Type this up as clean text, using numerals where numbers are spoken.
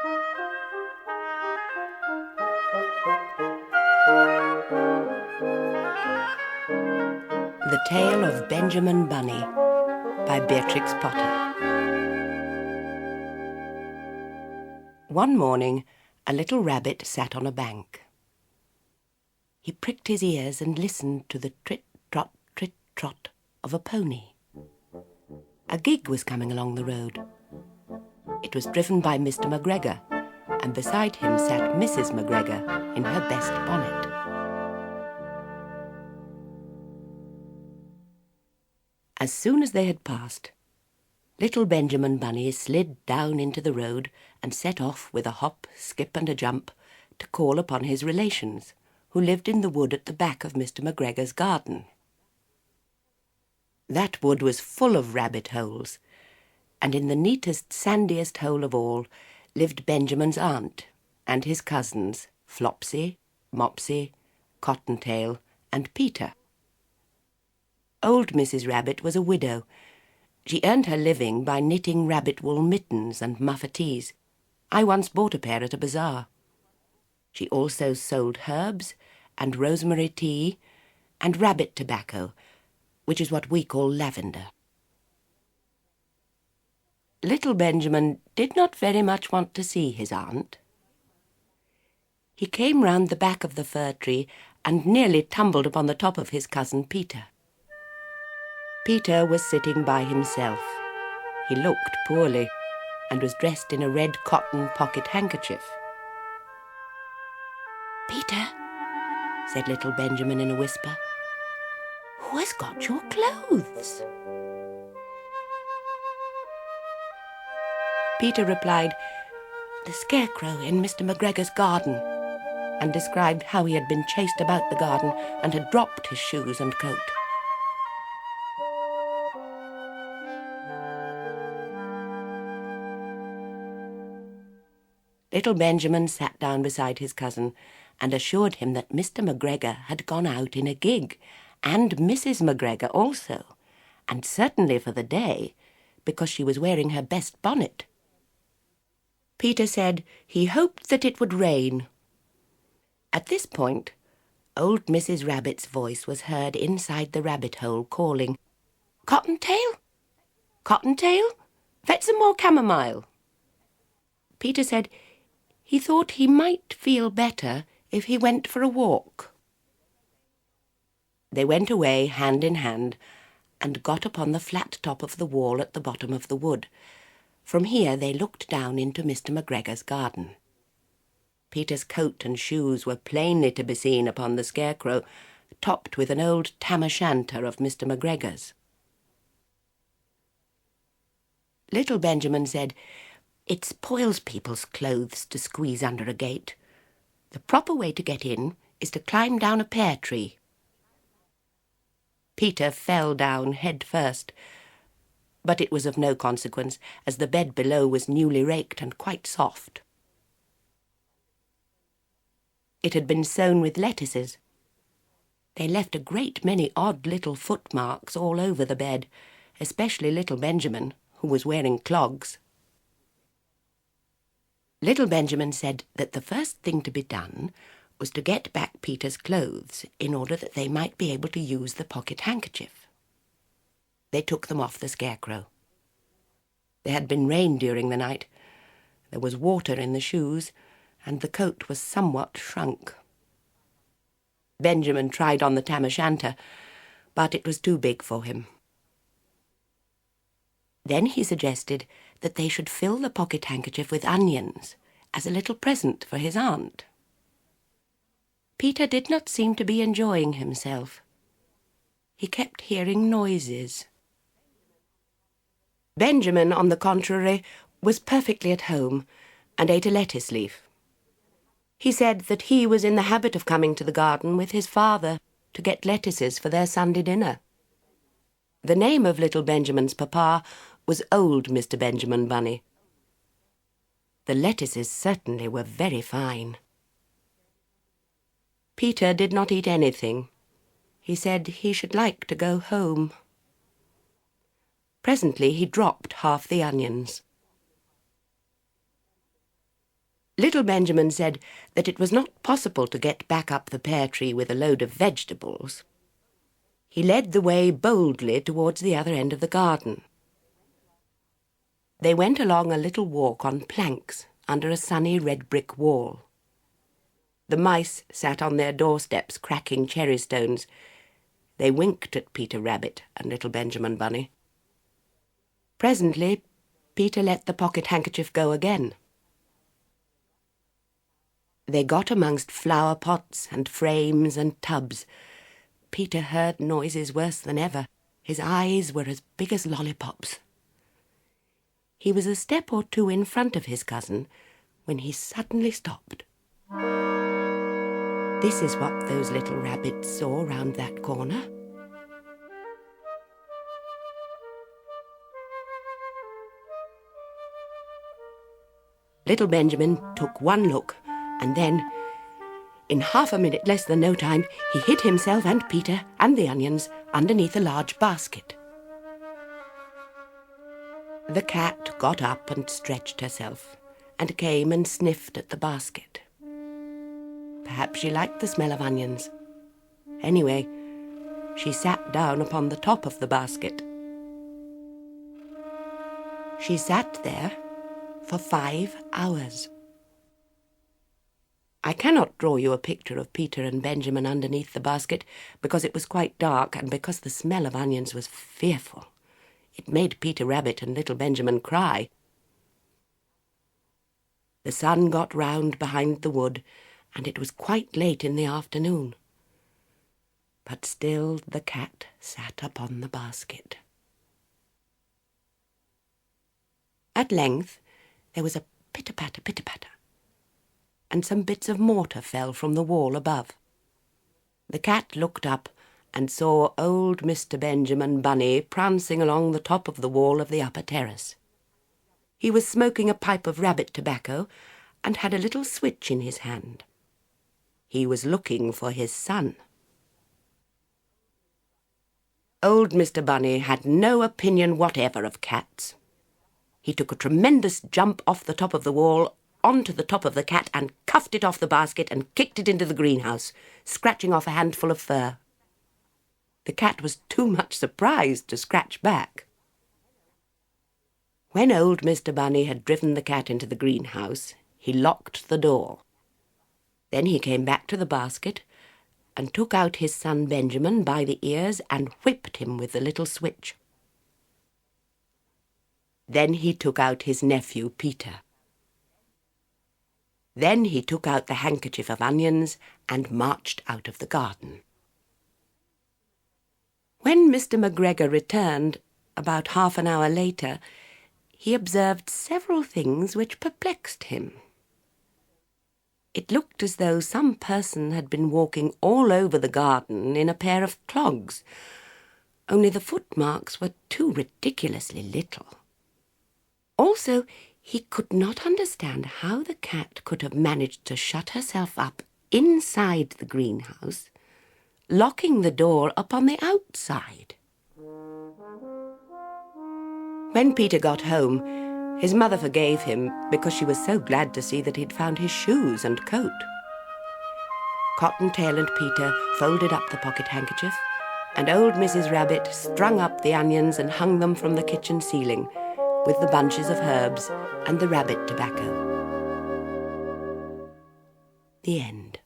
The Tale of Benjamin Bunny by Beatrix Potter. One morning, a little rabbit sat on a bank. He pricked his ears and listened to the trit-trot of a pony. A gig was coming along the road. It was driven by Mr. McGregor, and beside him sat Mrs. McGregor in her best bonnet. As soon as they had passed, little Benjamin Bunny slid down into the road and set off with a hop, skip and a jump to call upon his relations, who lived in the wood at the back of Mr. McGregor's garden. That wood was full of rabbit holes, and in the neatest, sandiest hole of all lived Benjamin's aunt and his cousins, Flopsy, Mopsy, Cottontail and Peter. Old Mrs. Rabbit was a widow. She earned her living by knitting rabbit wool mittens and muffetees. I once bought a pair at a bazaar. She also sold herbs and rosemary tea and rabbit tobacco, which is what we call lavender. Little Benjamin did not very much want to see his aunt. He came round the back of the fir tree and nearly tumbled upon the top of his cousin Peter. Peter was sitting by himself. He looked poorly and was dressed in a red cotton pocket handkerchief. "Peter," said little Benjamin in a whisper, "who has got your clothes?" Peter replied, "The scarecrow in Mr. McGregor's garden," and described how he had been chased about the garden and had dropped his shoes and coat. Little Benjamin sat down beside his cousin and assured him that Mr. McGregor had gone out in a gig, and Mrs. McGregor also, and certainly for the day, because she was wearing her best bonnet. Peter said he hoped that it would rain. At this point, old Mrs. Rabbit's voice was heard inside the rabbit hole calling, "Cottontail? Cottontail? Fetch some more chamomile." Peter said he thought he might feel better if he went for a walk. They went away hand in hand and got upon the flat top of the wall at the bottom of the wood. From here they looked down into Mr. McGregor's garden. Peter's coat and shoes were plainly to be seen upon the scarecrow, topped with an old tam-o'-shanter of Mr. McGregor's. Little Benjamin said, "It spoils people's clothes to squeeze under a gate. The proper way to get in is to climb down a pear tree." Peter fell down head first, but it was of no consequence, as the bed below was newly raked and quite soft. It had been sown with lettuces. They left a great many odd little footmarks all over the bed, especially little Benjamin, who was wearing clogs. Little Benjamin said that the first thing to be done was to get back Peter's clothes in order that they might be able to use the pocket handkerchief. They took them off the scarecrow. There had been rain during the night. There was water in the shoes, and the coat was somewhat shrunk. Benjamin tried on the tam-o'-shanter, but it was too big for him. Then he suggested that they should fill the pocket handkerchief with onions as a little present for his aunt. Peter did not seem to be enjoying himself. He kept hearing noises. Benjamin, on the contrary, was perfectly at home and ate a lettuce leaf. He said that he was in the habit of coming to the garden with his father to get lettuces for their Sunday dinner. The name of little Benjamin's papa was old Mr. Benjamin Bunny. The lettuces certainly were very fine. Peter did not eat anything. He said he should like to go home. Presently he dropped half the onions. Little Benjamin said that it was not possible to get back up the pear tree with a load of vegetables. He led the way boldly towards the other end of the garden. They went along a little walk on planks under a sunny red brick wall. The mice sat on their doorsteps cracking cherry stones. They winked at Peter Rabbit and Little Benjamin Bunny. Presently, Peter let the pocket handkerchief go again. They got amongst flower pots and frames and tubs. Peter heard noises worse than ever. His eyes were as big as lollipops. He was a step or two in front of his cousin when he suddenly stopped. This is what those little rabbits saw round that corner. Little Benjamin took one look, and then, in half a minute less than no time, he hid himself and Peter and the onions underneath a large basket. The cat got up and stretched herself, and came and sniffed at the basket. Perhaps she liked the smell of onions. Anyway, she sat down upon the top of the basket. She sat there for 5 hours. I cannot draw you a picture of Peter and Benjamin underneath the basket, because it was quite dark and because the smell of onions was fearful. It made Peter Rabbit and Little Benjamin cry. The sun got round behind the wood, and it was quite late in the afternoon. But still the cat sat upon the basket. At length there was a pitter-patter, pitter-patter, and some bits of mortar fell from the wall above. The cat looked up and saw old Mr. Benjamin Bunny prancing along the top of the wall of the upper terrace. He was smoking a pipe of rabbit tobacco and had a little switch in his hand. He was looking for his son. Old Mr. Bunny had no opinion whatever of cats. He took a tremendous jump off the top of the wall onto the top of the cat and cuffed it off the basket and kicked it into the greenhouse, scratching off a handful of fur. The cat was too much surprised to scratch back. When old Mr. Bunny had driven the cat into the greenhouse, he locked the door. Then he came back to the basket and took out his son Benjamin by the ears and whipped him with the little switch. Then he took out his nephew Peter. Then he took out the handkerchief of onions and marched out of the garden. When Mr. McGregor returned, about half an hour later, he observed several things which perplexed him. It looked as though some person had been walking all over the garden in a pair of clogs, only the footmarks were too ridiculously little. Also, he could not understand how the cat could have managed to shut herself up inside the greenhouse, locking the door upon the outside. When Peter got home, his mother forgave him because she was so glad to see that he'd found his shoes and coat. Cottontail and Peter folded up the pocket handkerchief, and old Mrs. Rabbit strung up the onions and hung them from the kitchen ceiling with the bunches of herbs and the rabbit tobacco. The end.